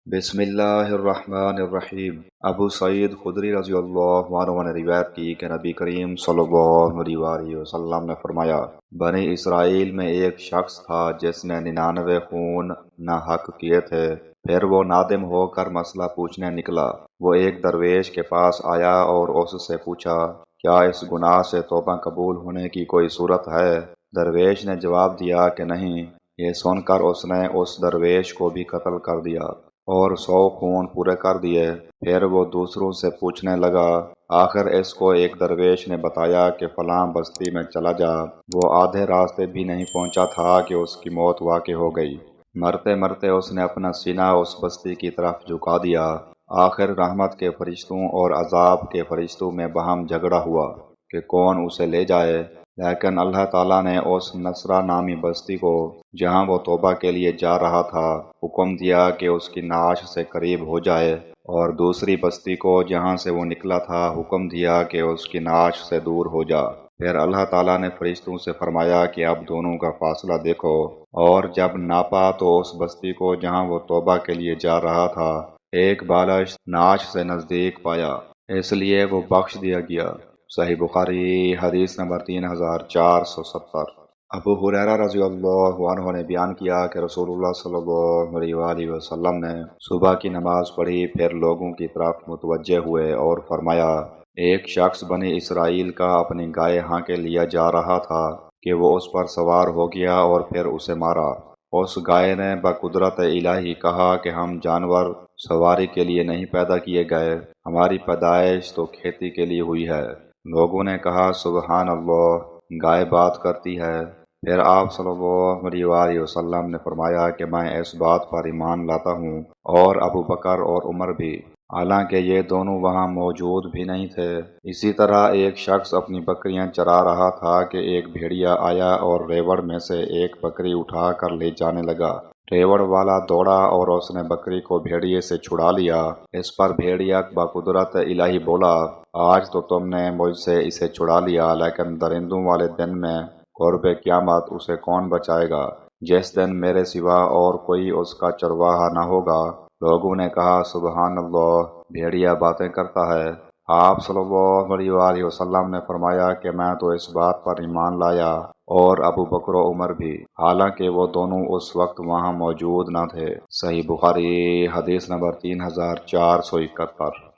بسم اللہ الرحمن الرحیم۔ ابو سعید خدری رضی اللہ عنہ نے روایت کی کہ نبی کریم صلی اللہ علیہ وسلم نے فرمایا، بنی اسرائیل میں ایک شخص تھا جس نے 99 خون ناحق کیے تھے۔ پھر وہ نادم ہو کر مسئلہ پوچھنے نکلا۔ وہ ایک درویش کے پاس آیا اور اس سے پوچھا، کیا اس گناہ سے توبہ قبول ہونے کی کوئی صورت ہے؟ درویش نے جواب دیا کہ نہیں۔ یہ سن کر اس نے اس درویش کو بھی قتل کر دیا اور 100 خون پورے کر دیے۔ پھر وہ دوسروں سے پوچھنے لگا۔ آخر اس کو ایک درویش نے بتایا کہ فلاں بستی میں چلا جا۔ وہ آدھے راستے بھی نہیں پہنچا تھا کہ اس کی موت واقع ہو گئی۔ مرتے مرتے اس نے اپنا سینہ اس بستی کی طرف جھکا دیا۔ آخر رحمت کے فرشتوں اور عذاب کے فرشتوں میں باہم جھگڑا ہوا کہ کون اسے لے جائے، لیکن اللہ تعالیٰ نے اس نصرہ نامی بستی کو، جہاں وہ توبہ کے لیے جا رہا تھا، حکم دیا کہ اس کی نعش سے قریب ہو جائے، اور دوسری بستی کو، جہاں سے وہ نکلا تھا، حکم دیا کہ اس کی نعش سے دور ہو جا۔ پھر اللہ تعالیٰ نے فرشتوں سے فرمایا کہ اب دونوں کا فاصلہ دیکھو، اور جب ناپا تو اس بستی کو، جہاں وہ توبہ کے لیے جا رہا تھا، ایک بالش نعش سے نزدیک پایا، اس لیے وہ بخش دیا گیا۔ صحیح بخاری حدیث نمبر 3470۔ ابو ہریرہ رضی اللہ عنہ نے بیان کیا کہ رسول اللہ صلی اللہ علیہ وسلم نے صبح کی نماز پڑھی، پھر لوگوں کی طرف متوجہ ہوئے اور فرمایا، ایک شخص بنی اسرائیل کا اپنی گائے ہانکے لیا جا رہا تھا کہ وہ اس پر سوار ہو گیا اور پھر اسے مارا۔ اس گائے نے بقدرت الہی کہا کہ ہم جانور سواری کے لیے نہیں پیدا کیے گئے، ہماری پیدائش تو کھیتی کے لیے ہوئی ہے۔ لوگوں نے کہا، سبحان اللہ، گائے بات کرتی ہے۔ پھر آپ صلی اللہ علیہ وسلم نے فرمایا کہ میں اس بات پر ایمان لاتا ہوں، اور ابو بکر اور عمر بھی، حالانکہ یہ دونوں وہاں موجود بھی نہیں تھے۔ اسی طرح ایک شخص اپنی بکریاں چرا رہا تھا کہ ایک بھیڑیا آیا اور ریوڑ میں سے ایک بکری اٹھا کر لے جانے لگا۔ ریوڑ والا دوڑا اور اس نے بکری کو بھیڑیے سے چھڑا لیا۔ اس پر بھیڑیا بقدرت الہی بولا، آج تو تم نے مجھ سے اسے چھڑا لیا، لیکن درندوں والے دن میں قرب قیامت اسے کون بچائے گا، جس دن میرے سوا اور کوئی اس کا چرواہا نہ ہوگا۔ لوگوں نے کہا، سبحان اللہ، بھیڑیا باتیں کرتا ہے۔ آپ صلی اللہ علیہ وسلم نے فرمایا کہ میں تو اس بات پر ایمان لایا، اور ابو بکر و عمر بھی، حالانکہ وہ دونوں اس وقت وہاں موجود نہ تھے۔ صحیح بخاری حدیث نمبر 3471۔